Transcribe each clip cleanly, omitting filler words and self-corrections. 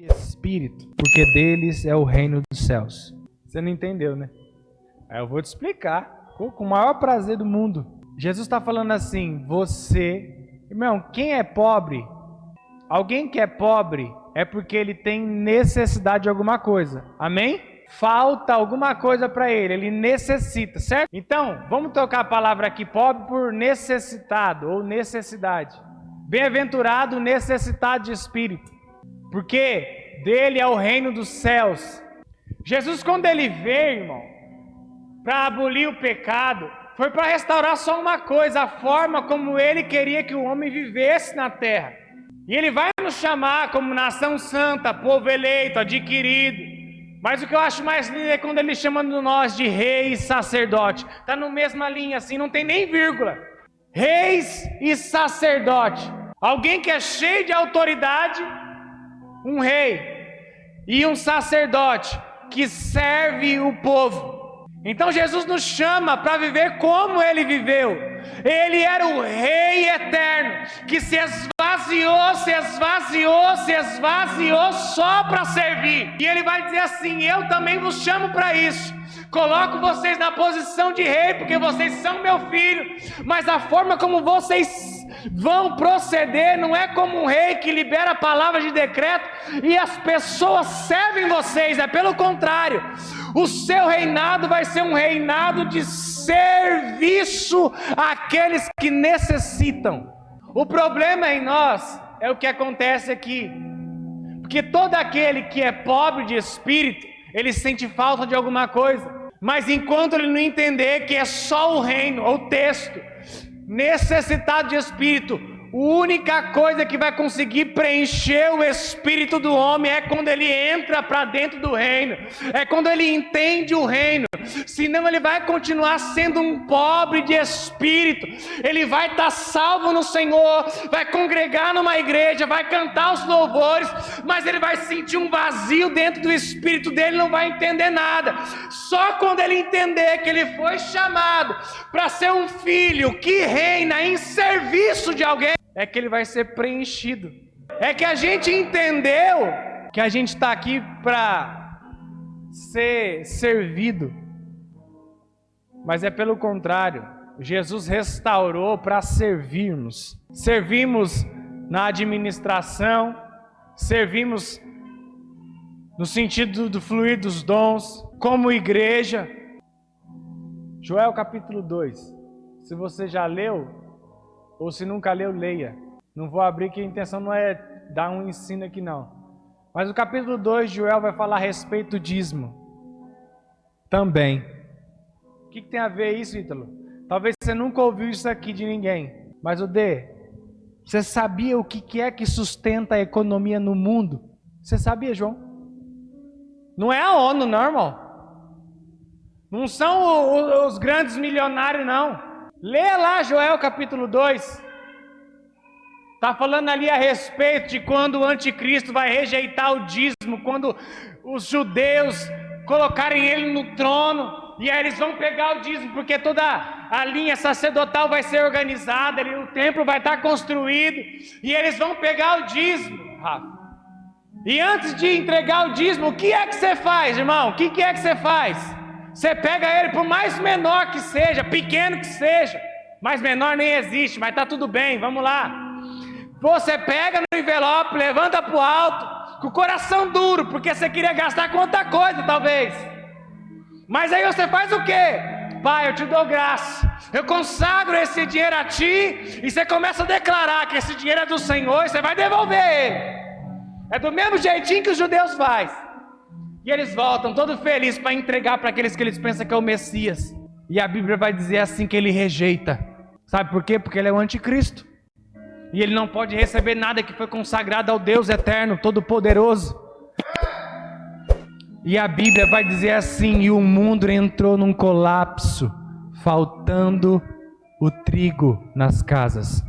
espírito, porque deles é o reino dos céus. Você não entendeu, né? Aí eu vou te explicar, com o maior prazer do mundo. Jesus está falando assim, irmão, quem é pobre, alguém que é pobre é porque ele tem necessidade de alguma coisa, amém? Falta alguma coisa para ele necessita, certo? Então, vamos trocar a palavra aqui, pobre, por necessitado ou necessidade. Bem-aventurado o necessitado de espírito, porque dele é o reino dos céus. Jesus, quando ele veio, irmão, para abolir o pecado, foi para restaurar só uma coisa, a forma como ele queria que o homem vivesse na terra. E ele vai nos chamar como nação santa, povo eleito, adquirido. Mas o que eu acho mais lindo é quando ele chama nós de reis e sacerdote. Está na mesma linha assim, não tem nem vírgula. Reis e sacerdote. Alguém que é cheio de autoridade, um rei. E um sacerdote que serve o povo. Então Jesus nos chama para viver como ele viveu. Ele era o rei eterno, que se esvaziou só para servir. E ele vai dizer assim, eu também vos chamo para isso. Coloco vocês na posição de rei, porque vocês são meu filho. Mas a forma como vocês vão proceder não é como um rei que libera a palavra de decreto e as pessoas servem vocês, é pelo contrário. O seu reinado vai ser um reinado de serviço àqueles que necessitam. O problema em nós é o que acontece aqui, porque todo aquele que é pobre de espírito, ele sente falta de alguma coisa, mas enquanto ele não entender que é só o reino, ou o texto, necessitado de espírito, a única coisa que vai conseguir preencher o espírito do homem é quando ele entra para dentro do reino, é quando ele entende o reino. Senão ele vai continuar sendo um pobre de espírito. Ele vai estar salvo no Senhor, vai congregar numa igreja, vai cantar os louvores, mas ele vai sentir um vazio dentro do espírito dele, não vai entender nada. Só quando ele entender que ele foi chamado para ser um filho que reina em serviço de alguém, é que ele vai ser preenchido. É que a gente entendeu que a gente está aqui para ser servido, mas é pelo contrário. Jesus restaurou para servirmos. Servimos na administração, servimos no sentido do fluir dos dons, como igreja. Joel capítulo 2, se você já leu, ou se nunca leu, leia. Não vou abrir, que a intenção não é dar um ensino aqui não. Mas o capítulo 2 de Joel vai falar a respeito do dízimo também. O que tem a ver isso, Ítalo? Talvez você nunca ouviu isso aqui de ninguém. Mas o D, você sabia o que é que sustenta a economia no mundo? Você sabia, João? Não é a ONU, não, irmão. Não são os grandes milionários, não. Leia lá Joel capítulo 2. Está falando ali a respeito de quando o anticristo vai rejeitar o dízimo, quando os judeus colocarem ele no trono, e aí eles vão pegar o dízimo, porque toda a linha sacerdotal vai ser organizada, o templo vai estar construído, e eles vão pegar o dízimo, Rafa. E antes de entregar o dízimo, o que é que você faz, irmão? O que é que você faz? Você pega ele, por mais menor que seja, pequeno que seja, mais menor nem existe, mas está tudo bem, vamos lá. Você pega no envelope, levanta para o alto, com o coração duro, porque você queria gastar com outra coisa, talvez. Mas aí você faz o quê? Pai, eu te dou graça, eu consagro esse dinheiro a ti, e você começa a declarar que esse dinheiro é do Senhor, e você vai devolver ele. É do mesmo jeitinho que os judeus fazem. E eles voltam todos felizes para entregar para aqueles que eles pensam que é o Messias. E a Bíblia vai dizer assim que ele rejeita. Sabe por quê? Porque ele é o anticristo. E ele não pode receber nada que foi consagrado ao Deus eterno, todo-poderoso. E a Bíblia vai dizer assim, e o mundo entrou num colapso, faltando o trigo nas casas,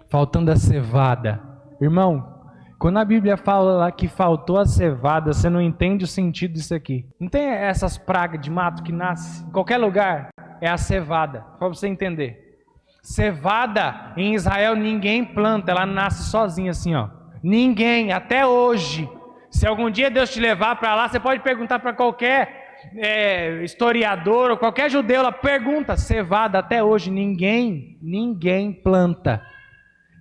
faltando a cevada. Irmão, quando a Bíblia fala que faltou a cevada, você não entende o sentido disso aqui. Não tem essas pragas de mato que nascem em qualquer lugar? É a cevada, para você entender. Cevada em Israel ninguém planta, ela nasce sozinha assim, ó. Ninguém, até hoje. Se algum dia Deus te levar para lá, você pode perguntar para qualquer historiador ou qualquer judeu lá, pergunta, cevada até hoje ninguém planta.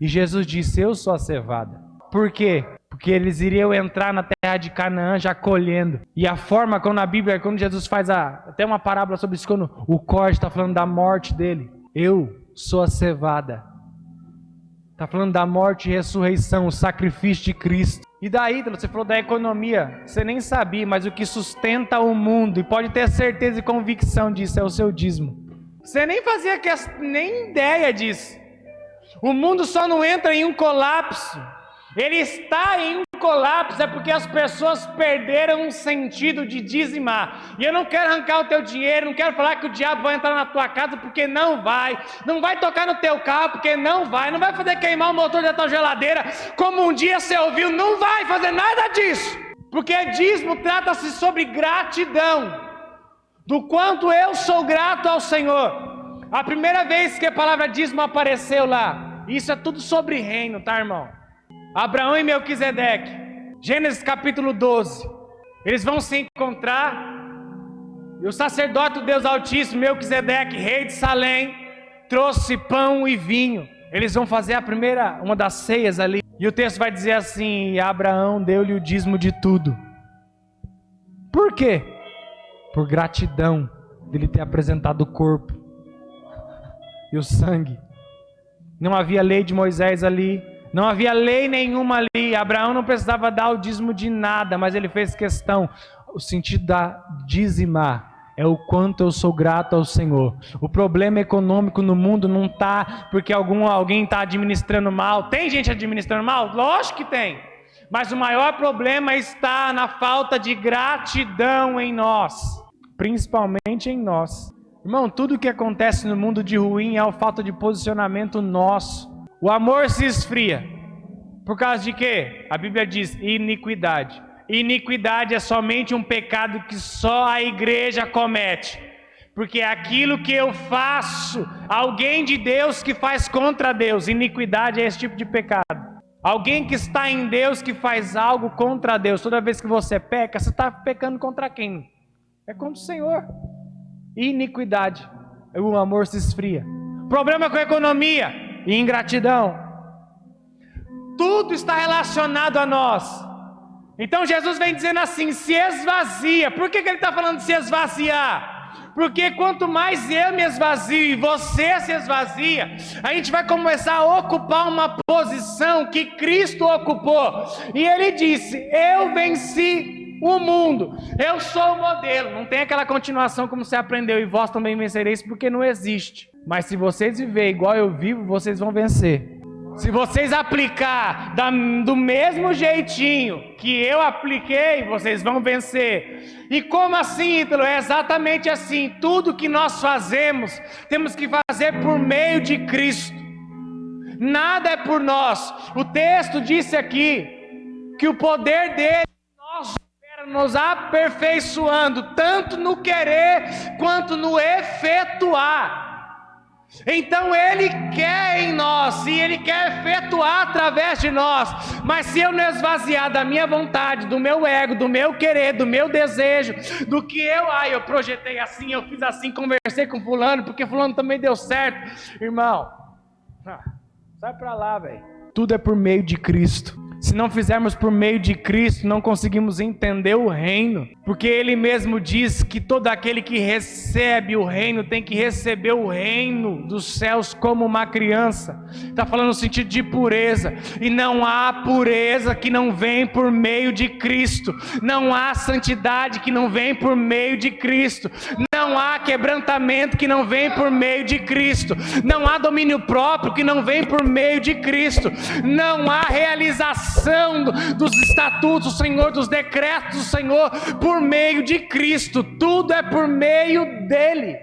E Jesus disse, eu sou a cevada. Por quê? Porque eles iriam entrar na terra de Canaã já colhendo. E a forma como na Bíblia, quando Jesus faz até uma parábola sobre isso, quando o corte está falando da morte dele, eu sou a cevada. Está falando da morte e ressurreição, o sacrifício de Cristo. E daí, você falou da economia, você nem sabia, mas o que sustenta o mundo, e pode ter certeza e convicção disso, é o seu dízimo. Você nem fazia nem ideia disso. O mundo só não entra em um colapso. Ele está em um colapso, é porque as pessoas perderam o sentido de dizimar. E eu não quero arrancar o teu dinheiro, não quero falar que o diabo vai entrar na tua casa, porque não vai tocar no teu carro, porque não vai fazer queimar o motor da tua geladeira, como um dia você ouviu, não vai fazer nada disso, porque dízimo trata-se sobre gratidão, do quanto eu sou grato ao Senhor. A primeira vez que a palavra dízimo apareceu lá, isso é tudo sobre reino, tá, irmão? Abraão e Melquisedeque, Gênesis capítulo 12, eles vão se encontrar, e o sacerdote do Deus Altíssimo, Melquisedeque, rei de Salém, trouxe pão e vinho. Eles vão fazer uma das ceias ali, e o texto vai dizer assim, e Abraão deu-lhe o dízimo de tudo. Por quê? Por gratidão dele ter apresentado o corpo e o sangue. Não havia lei de Moisés ali, não havia lei nenhuma ali. Abraão não precisava dar o dízimo de nada, mas ele fez questão. O sentido da dizimar é o quanto eu sou grato ao Senhor. O problema econômico no mundo não está porque alguém está administrando mal. Tem gente administrando mal? Lógico que tem. Mas o maior problema está na falta de gratidão em nós, principalmente em nós. Irmão, tudo que acontece no mundo de ruim é a falta de posicionamento nosso. O amor se esfria. Por causa de quê? A Bíblia diz iniquidade. Iniquidade é somente um pecado que só a igreja comete. Porque é aquilo que eu faço, alguém de Deus que faz contra Deus. Iniquidade é esse tipo de pecado. Alguém que está em Deus que faz algo contra Deus. Toda vez que você peca, você está pecando contra quem? É contra o Senhor. Iniquidade. O amor se esfria. Problema com a economia. Ingratidão. Tudo está relacionado a nós. Então Jesus vem dizendo assim, se esvazia. Por que ele está falando de se esvaziar? Porque quanto mais eu me esvazio e você se esvazia, a gente vai começar a ocupar uma posição que Cristo ocupou. E ele disse, eu venci o mundo, eu sou o modelo. Não tem aquela continuação como você aprendeu, e vós também vencereis, porque não existe. Mas se vocês viverem igual eu vivo, vocês vão vencer. Se vocês aplicar do mesmo jeitinho que eu apliquei, vocês vão vencer. E como assim, Ítalo? É exatamente assim. Tudo que nós fazemos, temos que fazer por meio de Cristo. Nada é por nós. O texto disse aqui que o poder dele nos aperfeiçoando, tanto no querer quanto no efetuar. Então ele quer em nós, e ele quer efetuar através de nós. Mas se eu não esvaziar da minha vontade, do meu ego, do meu querer, do meu desejo, do que eu projetei assim, eu fiz assim, conversei com fulano, porque fulano também deu certo. Irmão, sai pra lá, velho. Tudo é por meio de Cristo. Se não fizermos por meio de Cristo, não conseguimos entender o reino. Porque ele mesmo diz que todo aquele que recebe o reino tem que receber o reino dos céus como uma criança. Está falando no sentido de pureza. E não há pureza que não vem por meio de Cristo. Não há santidade que não vem por meio de Cristo. Não há quebrantamento que não vem por meio de Cristo. Não há domínio próprio que não vem por meio de Cristo. Não há realização dos estatutos do Senhor, dos decretos do Senhor, por meio de Cristo. Tudo é por meio dele.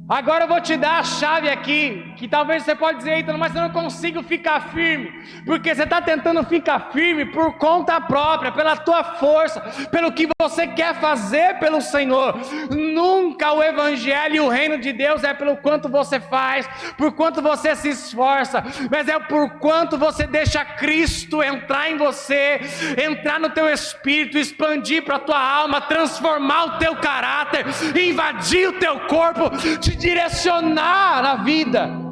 Agora eu vou te dar a chave aqui, que talvez você pode dizer, Ítalo, mas eu não consigo ficar firme, porque você está tentando ficar firme por conta própria, pela tua força, pelo que você quer fazer pelo Senhor. Nunca o Evangelho e o reino de Deus é pelo quanto você faz, por quanto você se esforça, mas é por quanto você deixa Cristo entrar em você, entrar no teu espírito, expandir para a tua alma, transformar o teu caráter, invadir o teu corpo, te direcionar na vida.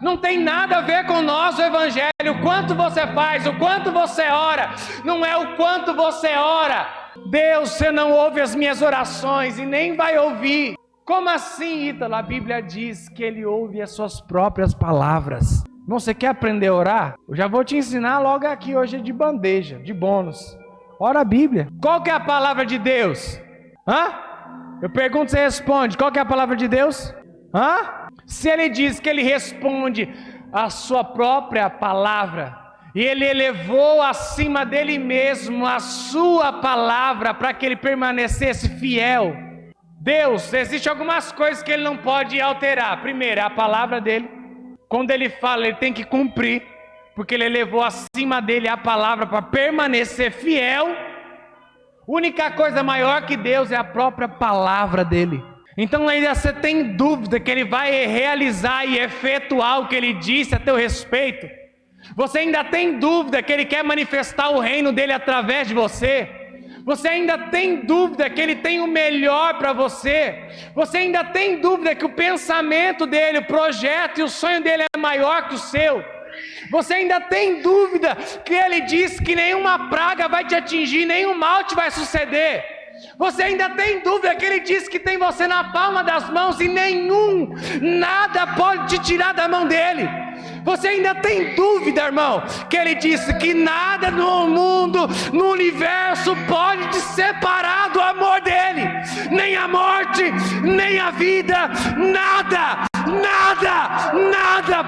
Não tem nada a ver com nós o Evangelho, o quanto você faz, o quanto você ora, não é o quanto você ora. Deus, você não ouve as minhas orações e nem vai ouvir. Como assim, Ítalo? A Bíblia diz que Ele ouve as suas próprias palavras. Irmão, você quer aprender a orar? Eu já vou te ensinar logo aqui hoje de bandeja, de bônus. Ora a Bíblia. Qual que é a palavra de Deus? Eu pergunto, você responde. Qual que é a palavra de Deus? Se Ele diz que Ele responde a sua própria palavra, e Ele elevou acima dele mesmo a sua palavra para que Ele permanecesse fiel. Deus, existem algumas coisas que Ele não pode alterar. Primeiro, é a palavra dEle. Quando Ele fala, Ele tem que cumprir, porque Ele elevou acima dele a palavra para permanecer fiel. Única coisa maior que Deus é a própria palavra dEle. Então ainda você tem dúvida que Ele vai realizar e efetuar o que Ele disse a teu respeito? Você ainda tem dúvida que Ele quer manifestar o reino dEle através de você? Você ainda tem dúvida que Ele tem o melhor para você? Você ainda tem dúvida que o pensamento dEle, o projeto e o sonho dEle é maior que o seu? Você ainda tem dúvida que Ele diz que nenhuma praga vai te atingir, nenhum mal te vai suceder? Você ainda tem dúvida que Ele diz que tem você na palma das mãos e nada pode te tirar da mão dEle? Você ainda tem dúvida, irmão, que Ele disse que nada no mundo, no universo pode te separar do amor dEle? Nem a morte, nem a vida, nada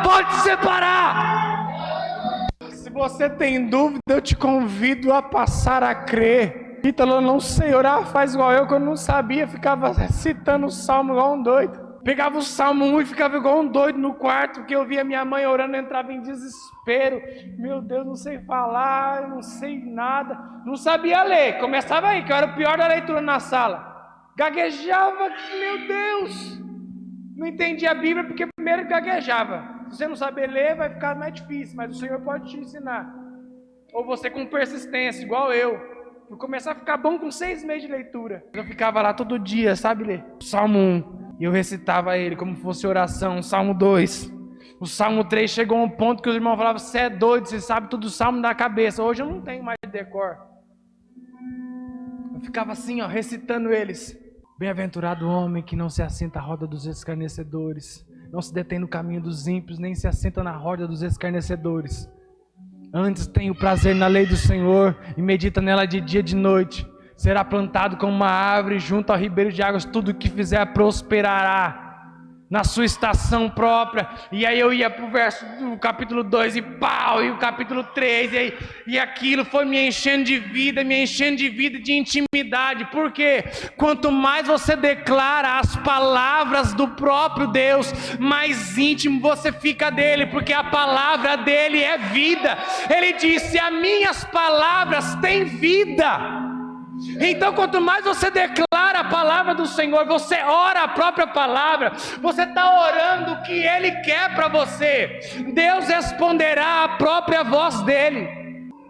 pode te separar. Se você tem dúvida, eu te convido a passar a crer. Ítalo, eu não sei orar, faz igual eu, que eu não sabia, ficava citando o salmo igual um doido. Pegava o salmo 1 e ficava igual um doido no quarto, porque eu via minha mãe orando, eu entrava em desespero. Meu Deus, não sei falar, não sei nada, não sabia ler. Começava aí, que eu era o pior da leitura na sala. Gaguejava, meu Deus, não entendia a Bíblia porque primeiro gaguejava. Se você não saber ler, vai ficar mais difícil, mas o Senhor pode te ensinar. Ou você com persistência, igual eu. Vou começar a ficar bom com 6 meses de leitura. Eu ficava lá todo dia, sabe ler? Salmo 1. E eu recitava ele como fosse oração. Salmo 2. O Salmo 3 chegou a um ponto que os irmãos falavam: você é doido, você sabe todo o salmo da cabeça. Hoje eu não tenho mais de decor. Eu ficava assim, recitando eles. Bem-aventurado o homem que não se assenta à roda dos escarnecedores, não se detém no caminho dos ímpios, nem se assenta na roda dos escarnecedores. Antes tem o prazer na lei do Senhor e medita nela de dia e de noite. Será plantado como uma árvore junto ao ribeiro de águas. Tudo o que fizer prosperará na sua estação própria. E aí eu ia para o verso do capítulo 2 e pau, e o capítulo 3 e aquilo foi me enchendo de vida e de intimidade. Por quê? Quanto mais você declara as palavras do próprio Deus, mais íntimo você fica dele, porque a palavra dele é vida. Ele disse: as minhas palavras têm vida. Então quanto mais você declara a palavra do Senhor, você ora a própria palavra, você está orando o que Ele quer para você, Deus responderá a própria voz dEle.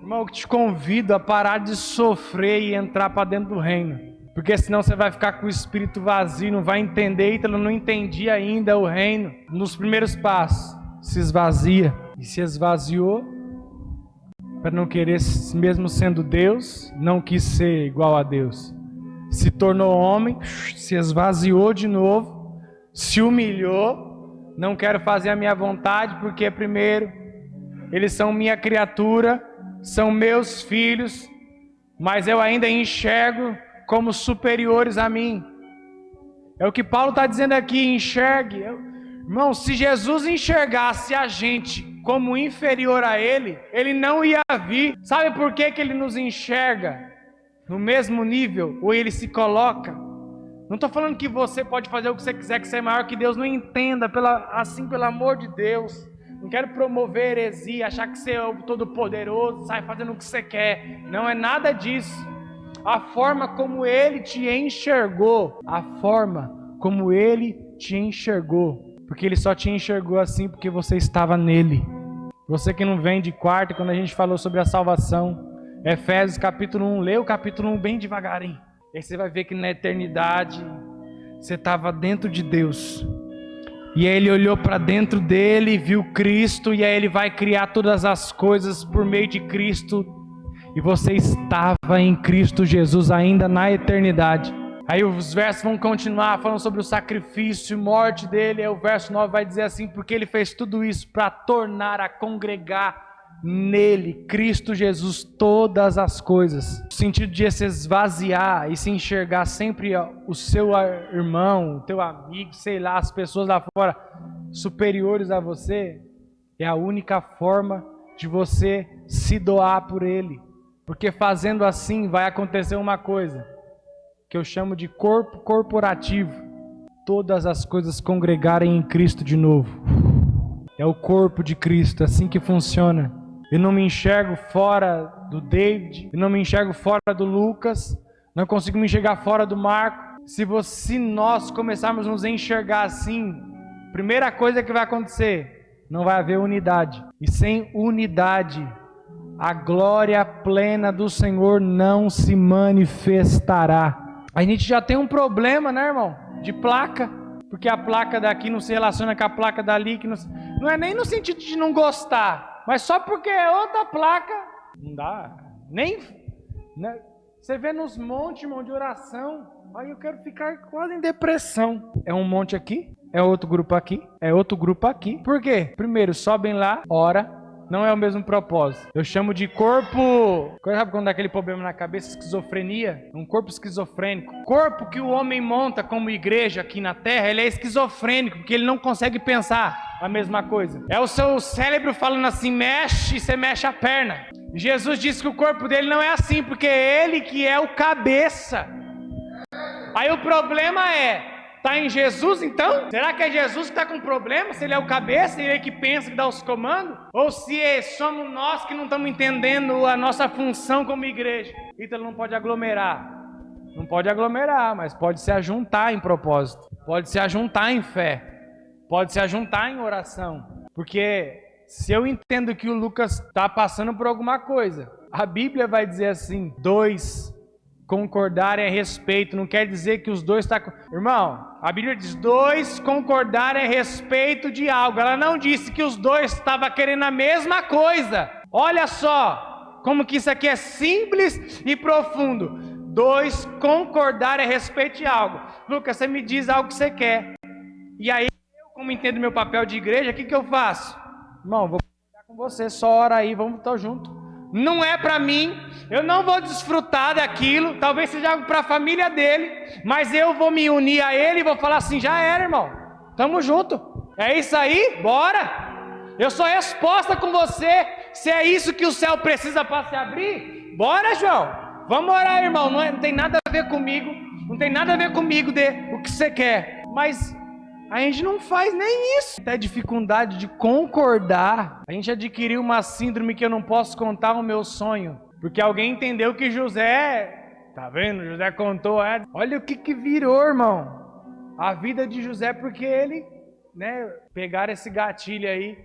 Irmão, eu te convido a parar de sofrer e entrar para dentro do reino, porque senão você vai ficar com o espírito vazio, não vai entender. Então eu não entendi ainda o reino. Nos primeiros passos, se esvazia, e se esvaziou, para não querer, mesmo sendo Deus, não quis ser igual a Deus. Se tornou homem, se esvaziou de novo, se humilhou. Não quero fazer a minha vontade, porque primeiro, eles são minha criatura, são meus filhos, mas eu ainda enxergo como superiores a mim. É o que Paulo está dizendo aqui: enxergue. Irmão, se Jesus enxergasse a gente como inferior a Ele, Ele não ia vir. Sabe por que Ele nos enxerga no mesmo nível, ou Ele se coloca Não estou falando que você pode fazer o que você quiser, que você é maior que Deus. Não entenda, pelo amor de Deus. Não quero promover heresia, achar que você é o todo-poderoso, sai fazendo o que você quer. Não é nada disso. A forma como Ele te enxergou, porque Ele só te enxergou assim porque você estava nele. Você que não vem de quarto, quando a gente falou sobre a salvação, Efésios capítulo 1, lê o capítulo 1 bem devagarinho. Aí você vai ver que na eternidade você estava dentro de Deus. E aí Ele olhou para dentro dele, viu Cristo, e aí Ele vai criar todas as coisas por meio de Cristo. E você estava em Cristo Jesus ainda na eternidade. Aí os versos vão continuar falando sobre o sacrifício e morte dele. Aí o verso 9 vai dizer assim: porque Ele fez tudo isso para tornar a congregar nele, Cristo Jesus, todas as coisas. O sentido de se esvaziar e se enxergar sempre o seu irmão, o teu amigo, sei lá, as pessoas lá fora superiores a você, é a única forma de você se doar por ele. Porque fazendo assim vai acontecer uma coisa que eu chamo de corpo corporativo. Todas as coisas congregarem em Cristo de novo. É o corpo de Cristo, é assim que funciona. Eu não me enxergo fora do David, eu não me enxergo fora do Lucas, não consigo me enxergar fora do Marco. Se nós começarmos a nos enxergar assim, primeira coisa que vai acontecer, não vai haver unidade. E sem unidade, a glória plena do Senhor não se manifestará. A gente já tem um problema, né, irmão? De placa, porque a placa daqui não se relaciona com a placa dali, que não é nem no sentido de não gostar. Mas só porque é outra placa, não dá, nem, né? Você vê nos montes, irmão, de oração, aí eu quero ficar quase em depressão. É um monte aqui, é outro grupo aqui, é outro grupo aqui. Por quê? Primeiro, sobem lá, ora, não é o mesmo propósito. Eu chamo de corpo, sabe quando dá aquele problema na cabeça, esquizofrenia? Um corpo esquizofrênico. O corpo que o homem monta como igreja aqui na terra, ele é esquizofrênico, porque ele não consegue pensar a mesma coisa. É o seu cérebro falando assim, mexe, e você mexe a perna. Jesus disse que o corpo dele não é assim, porque é ele que é o cabeça. Aí o problema está em Jesus então? Será que é Jesus que está com problema? Se ele é o cabeça, ele é que pensa, que dá os comandos? Ou se somos nós que não estamos entendendo a nossa função como igreja? Então ele não pode aglomerar. Não pode aglomerar, mas pode se ajuntar em propósito. Pode se ajuntar em fé. Pode se ajuntar em oração. Porque se eu entendo que o Lucas está passando por alguma coisa, a Bíblia vai dizer assim, 2 concordarem a respeito, não quer dizer que os dois estão... Irmão, a Bíblia diz 2 concordarem a respeito de algo. Ela não disse que os dois estavam querendo a mesma coisa. Olha só como que isso aqui é simples e profundo. 2 concordarem a respeito de algo. Lucas, você me diz algo que você quer. E aí, eu como entendo meu papel de igreja, o que eu faço? Irmão, vou concordar com você, só ora aí, vamos estar junto. Não é para mim, eu não vou desfrutar daquilo, talvez seja algo para a família dele, mas eu vou me unir a ele e vou falar assim, já era, irmão, tamo junto, é isso aí, bora, eu sou resposta com você, se é isso que o céu precisa para se abrir, bora, João, vamos orar, irmão, não tem nada a ver comigo, não tem nada a ver comigo de o que você quer, mas... a gente não faz nem isso. Até dificuldade de concordar. A gente adquiriu uma síndrome que eu não posso contar o meu sonho. Porque alguém entendeu que José... Tá vendo? José contou. Olha o que virou, irmão. A vida de José, porque ele... né? Pegaram esse gatilho aí.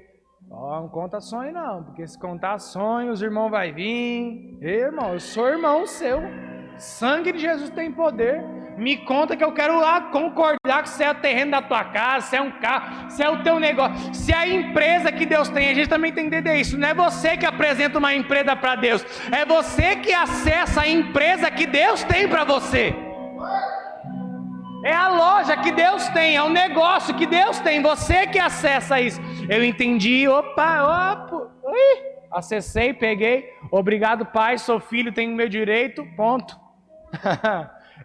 Ó, não conta sonho não. Porque se contar sonho, os irmãos vão vir. Ei, irmão, eu sou irmão seu. Sangue de Jesus tem poder. Me conta que eu quero lá concordar que se é o terreno da tua casa, se é um carro, se é o teu negócio, se é a empresa que Deus tem. A gente também tem que entender isso. Não é você que apresenta uma empresa para Deus, é você que acessa a empresa que Deus tem para você. É a loja que Deus tem, é o negócio que Deus tem, você que acessa isso. Eu entendi, acessei, peguei. Obrigado, Pai, sou filho, tenho meu direito, ponto.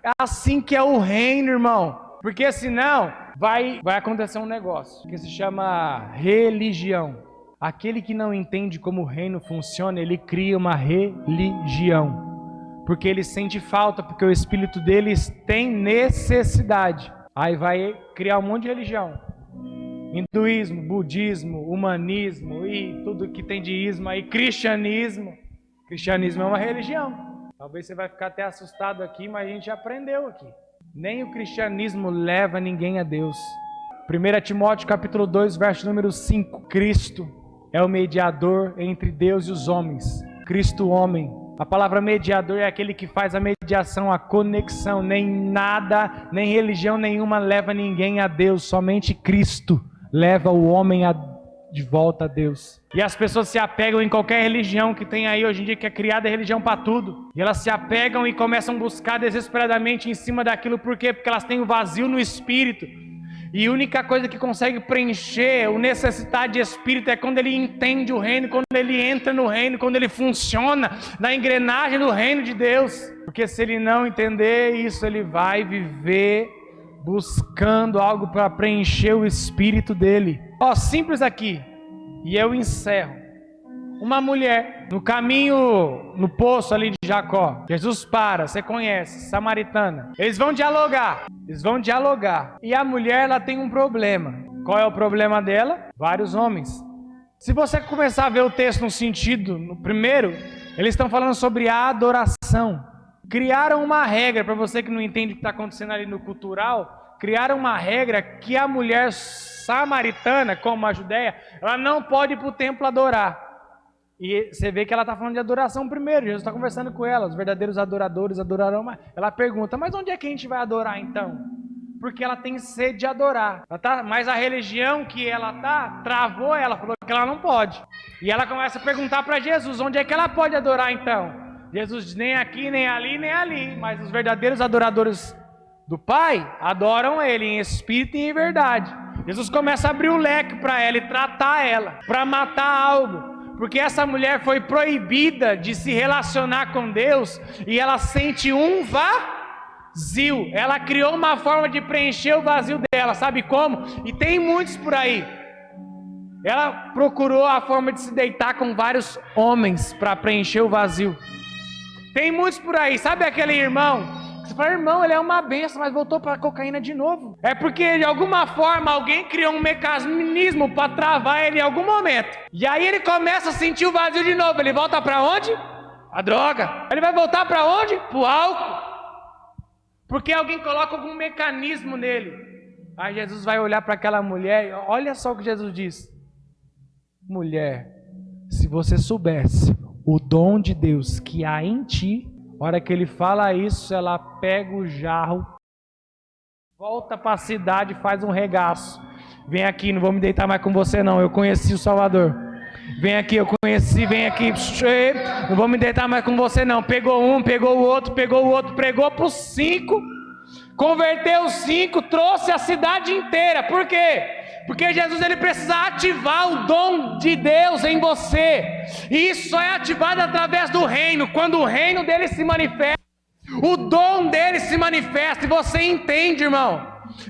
É assim que é o reino, irmão. Porque senão vai acontecer um negócio que se chama religião. Aquele que não entende como o reino funciona, ele cria uma religião. porque ele sente falta, porque o espírito deles tem necessidade. Aí vai criar um monte de religião. Hinduísmo, budismo, humanismo e tudo que tem de ismo aí, cristianismo. Cristianismo é uma religião. Talvez você vai ficar até assustado aqui, mas a gente já aprendeu aqui. Nem o cristianismo leva ninguém a Deus. 1 Timóteo capítulo 2, verso número 5. Cristo é o mediador entre Deus e os homens. Cristo homem. A palavra mediador é aquele que faz a mediação, a conexão. Nem nada, nem religião nenhuma leva ninguém a Deus. Somente Cristo leva o homem de volta a Deus. E as pessoas se apegam em qualquer religião que tem aí hoje em dia, que é criada religião para tudo. E elas se apegam e começam a buscar desesperadamente em cima daquilo. Por quê? Porque elas têm um vazio no espírito. E a única coisa que consegue preencher o necessitado de espírito é quando ele entende o reino, quando ele entra no reino, quando ele funciona na engrenagem do reino de Deus. Porque se ele não entender isso, ele vai viver buscando algo para preencher o espírito dele. Ó, simples aqui. E eu encerro. Uma mulher no caminho, no poço ali de Jacó. Jesus para, você conhece, samaritana. Eles vão dialogar. E a mulher, ela tem um problema. Qual é o problema dela? Vários homens. Se você começar a ver o texto no sentido, no primeiro, eles estão falando sobre a adoração. Criaram uma regra, para você que não entende o que está acontecendo ali no cultural, criaram uma regra que a mulher samaritana, como a judeia, ela não pode ir para o templo adorar. E você vê que ela está falando de adoração primeiro. Jesus está conversando com ela. Os verdadeiros adoradores adorarão. Ela pergunta, mas onde é que a gente vai adorar então? Porque ela tem sede de adorar. Mas a religião que ela travou ela, falou que ela não pode. E ela começa a perguntar para Jesus, onde é que ela pode adorar então? Jesus diz, nem aqui, nem ali, nem ali. Mas os verdadeiros adoradores do Pai adoram Ele em espírito e em verdade. Jesus começa a abrir o leque para ela e tratar ela, para matar algo. Porque essa mulher foi proibida de se relacionar com Deus e ela sente um vazio. Ela criou uma forma de preencher o vazio dela, sabe como? E tem muitos por aí. Ela procurou a forma de se deitar com vários homens para preencher o vazio. Tem muitos por aí, sabe aquele irmão? Você fala, irmão, ele é uma benção, mas voltou para a cocaína de novo. É porque de alguma forma alguém criou um mecanismo para travar ele em algum momento. E aí ele começa a sentir o vazio de novo. Ele volta para onde? A droga. Ele vai voltar para onde? Para o álcool. Porque alguém coloca algum mecanismo nele. Aí Jesus vai olhar para aquela mulher e olha só o que Jesus diz. Mulher, se você soubesse o dom de Deus que há em ti, a hora que ele fala isso, ela pega o jarro, volta para a cidade e faz um regaço. Vem aqui, não vou me deitar mais com você não, eu conheci o Salvador. Vem aqui, eu conheci, vem aqui, não vou me deitar mais com você não. Pegou um, pegou o outro, pregou para os 5, converteu os 5, trouxe a cidade inteira. Por quê? Porque Jesus ele precisa ativar o dom de Deus em você. E isso só é ativado através do reino. Quando o reino dele se manifesta, o dom dele se manifesta. E você entende, irmão,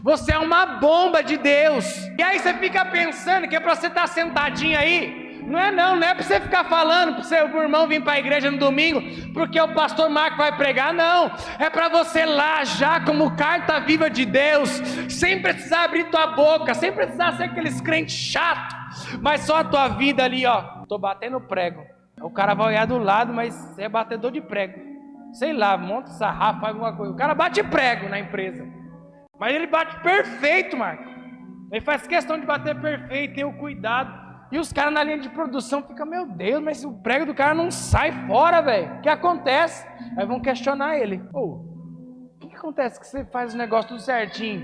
você é uma bomba de Deus. E aí você fica pensando que é para você estar sentadinho aí. Não é para você ficar falando para o seu irmão vir para a igreja no domingo, porque o pastor Marco vai pregar, não. É para você lá já como carta viva de Deus, sem precisar abrir tua boca, sem precisar ser aqueles crentes chatos, mas só a tua vida ali, ó. Tô batendo prego. O cara vai olhar do lado, mas você é batedor de prego. Sei lá, monta sarrafo, faz alguma coisa. O cara bate prego na empresa, mas ele bate perfeito, Marco. Ele faz questão de bater perfeito, tem o cuidado. E os caras na linha de produção ficam, meu Deus, mas o prego do cara não sai fora, velho. O que acontece? Aí vão questionar ele. O que acontece que você faz o negócio tudo certinho?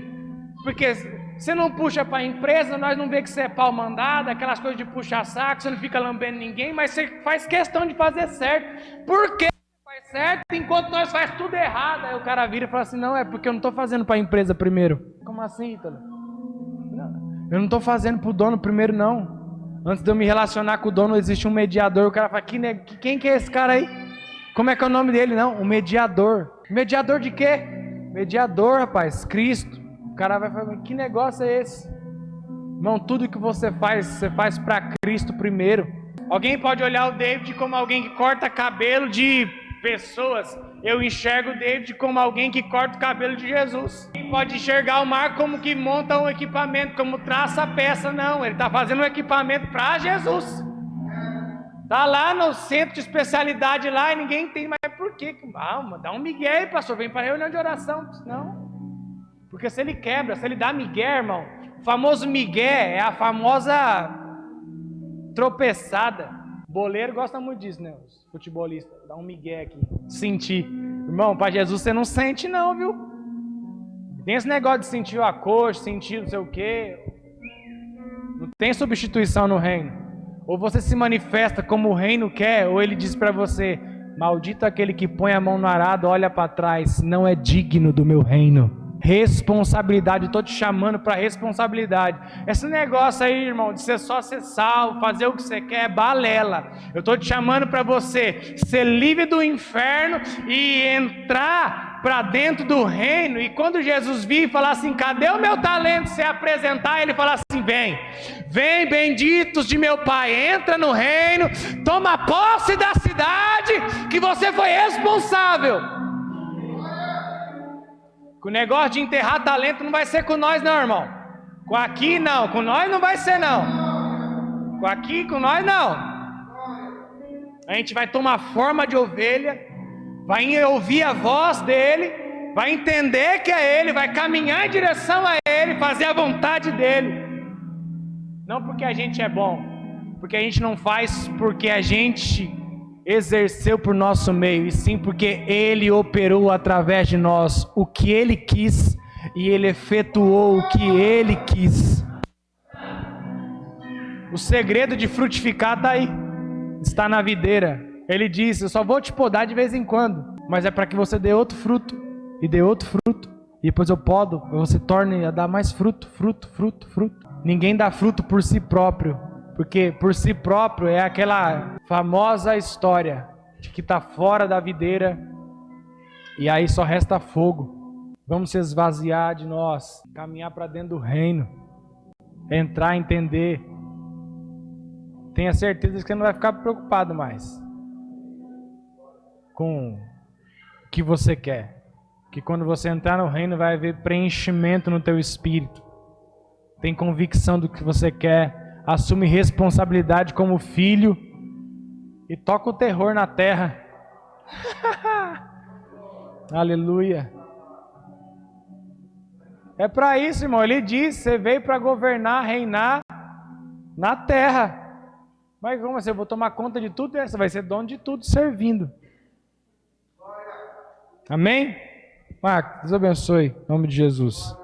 Porque você não puxa para a empresa, nós não vê que você é pau mandado, aquelas coisas de puxar saco, você não fica lambendo ninguém, mas você faz questão de fazer certo. Por que você faz certo enquanto nós faz tudo errado? Aí o cara vira e fala assim, não, é porque eu não estou fazendo para a empresa primeiro. Como assim, Ítalo? Eu não estou fazendo para o dono primeiro, não. Antes de eu me relacionar com o dono, existe um mediador. O cara fala, quem que é esse cara aí? Como é que é o nome dele? Não, o mediador. Mediador de quê? Mediador, rapaz, Cristo. O cara vai falar, que negócio é esse? Irmão, tudo que você faz para Cristo primeiro. Alguém pode olhar o David como alguém que corta cabelo de pessoas Eu enxergo o David como alguém que corta o cabelo de Jesus. Quem pode enxergar o Marco como que monta um equipamento, como traça a peça? Não, ele está fazendo um equipamento para Jesus. Está lá no centro de especialidade lá e ninguém entende. Mas por quê? Dá um migué aí, pastor. Vem para a reunião de oração. Não. Porque se ele quebra, se ele dá migué, irmão. O famoso migué é a famosa tropeçada. Boleiro gosta muito disso, né? Os futebolistas. Dá um migué aqui. Sentir. Irmão, para Jesus você não sente não, viu? Tem esse negócio de sentir a coxa, sentir não sei o quê. Não tem substituição no reino. Ou você se manifesta como o reino quer, ou ele diz para você: maldito aquele que põe a mão no arado, olha para trás, não é digno do meu reino. Responsabilidade, eu estou te chamando para responsabilidade. Esse negócio aí, irmão, de ser só ser salvo, fazer o que você quer, é balela. Eu estou te chamando para você ser livre do inferno e entrar para dentro do reino. E quando Jesus vir e falar assim: cadê o meu talento? Se apresentar, ele fala assim: vem, vem, benditos de meu Pai, entra no reino, toma posse da cidade que você foi responsável. O negócio de enterrar talento não vai ser com nós não, irmão. Com aqui não, com nós não vai ser não. Com aqui, com nós não. A gente vai tomar forma de ovelha, vai ouvir a voz dele, vai entender que é ele, vai caminhar em direção a ele, fazer a vontade dele. Não porque a gente é bom, porque a gente não faz porque a gente exerceu por nosso meio, e sim porque ele operou através de nós o que ele quis, e ele efetuou o que ele quis. O segredo de frutificar está aí, está na videira. Ele disse: eu só vou te podar de vez em quando, mas é para que você dê outro fruto, e dê outro fruto, e depois eu podo, você torne a dar mais fruto. Ninguém dá fruto por si próprio, porque por si próprio é aquela famosa história de que está fora da videira e aí só resta fogo. Vamos se esvaziar de nós, caminhar para dentro do reino, entrar, entender. Tenha certeza que você não vai ficar preocupado mais com o que você quer, que quando você entrar no reino vai haver preenchimento no teu espírito. Tem convicção do que você quer, assume responsabilidade como filho e toca o terror na terra. Aleluia. É para isso, irmão. Ele diz: você veio para governar, reinar na terra. Mas como assim? Eu vou tomar conta de tudo? Você vai ser dono de tudo, servindo. Amém? Marcos, Deus abençoe. Em nome de Jesus.